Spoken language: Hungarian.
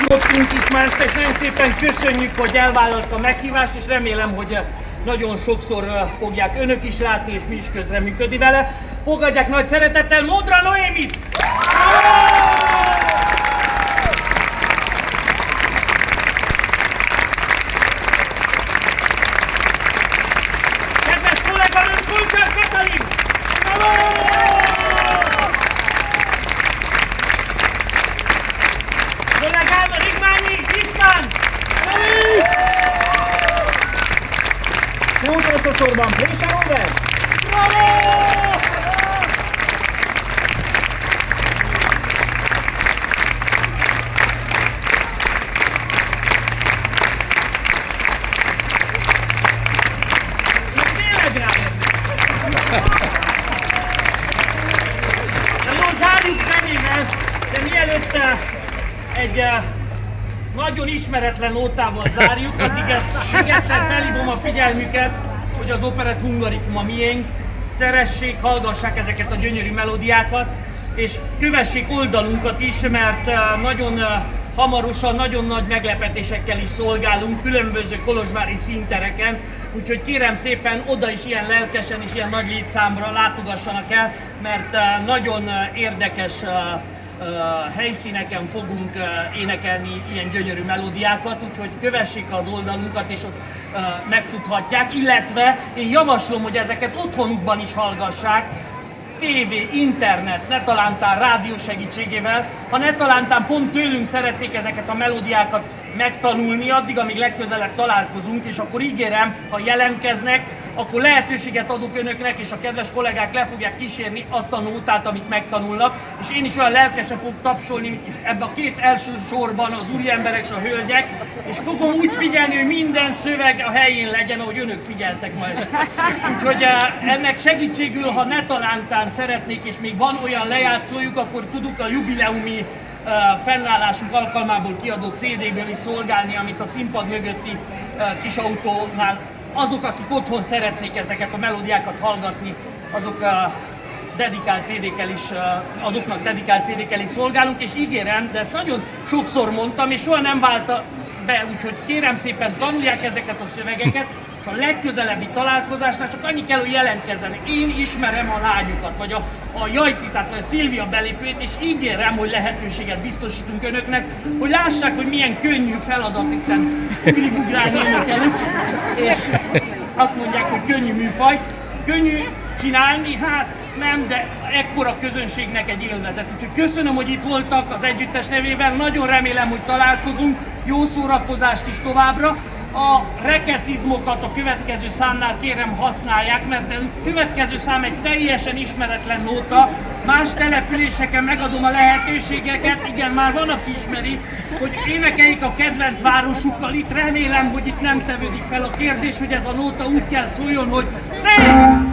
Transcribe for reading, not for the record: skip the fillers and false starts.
hívottunk is már, és nagyon szépen köszönjük, hogy elvállalta a meghívást, és remélem, hogy nagyon sokszor fogják önök is látni, és mi is közreműködni vele. Fogadják nagy szeretettel Modra Noémit! Kedves kolléganőm, Kulcsár Katalin! Kollégám, Rigmányi István! Utolsó sorban Plésa Robert! Zárjuk zenével, de mielőtt egy nagyon ismeretlen nótával zárjuk, addig még egyszer felhívom a figyelmüket, hogy az Operett Hungarikum a miénk, szeressék, hallgassák ezeket a gyönyörű melódiákat, és kövessék oldalunkat is, mert nagyon hamarosan nagyon nagy meglepetésekkel is szolgálunk különböző kolozsvári színtereken, úgyhogy kérem szépen oda is ilyen lelkesen és ilyen nagy létszámra látogassanak el, mert nagyon érdekes helyszíneken fogunk énekelni ilyen gyönyörű melódiákat, úgyhogy kövessék az oldalunkat és ott megtudhatják, illetve én javaslom, hogy ezeket otthonukban is hallgassák, tévé, internet, netalántán, rádió segítségével, ha netalántán pont tőlünk szeretnék ezeket a melódiákat megtanulni, addig, amíg legközelebb találkozunk, és akkor ígérem, ha jelentkeznek, akkor lehetőséget adok önöknek, és a kedves kollégák le fogják kísérni azt a nótát, amit megtanulnak, és én is olyan lelkesen fogok tapsolni ebbe a két első sorban az úriemberek és a hölgyek, és fogom úgy figyelni, hogy minden szöveg a helyén legyen, ahogy önök figyeltek ma este. Úgyhogy ennek segítségül, ha netalántán szeretnék, és még van olyan lejátszójuk, akkor tudunk a jubileumi fennállásunk alkalmából kiadott CD-ből is szolgálni, amit a színpad mögötti kis autónál azok, akik otthon szeretnék ezeket a melódiákat hallgatni, azok dedikált CD-kkel is, azoknak dedikált CD-kkel is szolgálunk, és ígérem, de ezt nagyon sokszor mondtam, és soha nem válta be, úgyhogy kérem szépen tanulják ezeket a szövegeket, és a legközelebbi találkozásnál csak annyi kell, hogy jelentkezzenek. Én ismerem a lányokat, vagy a Jajcicát, vagy a Szilvia belépőjét, és ígérem, hogy lehetőséget biztosítunk önöknek, hogy lássák, hogy milyen könnyű feladat itten ugrálni önök előtt, és azt mondják, hogy könnyű műfaj. Könnyű csinálni, hát nem, de ekkora közönségnek egy élvezet. Úgyhogy köszönöm, hogy itt voltak az együttes nevében, nagyon remélem, hogy találkozunk, jó szórakozást is továbbra. A rekeszizmokat a következő számnál kérem használják, mert a következő szám egy teljesen ismeretlen nóta. Más településeken megadom a lehetőségeket, igen, már van, aki ismeri, hogy énekeljék a kedvenc városukkal. Itt remélem, hogy itt nem tevődik fel a kérdés, hogy ez a nóta úgy kell szóljon, hogy szép!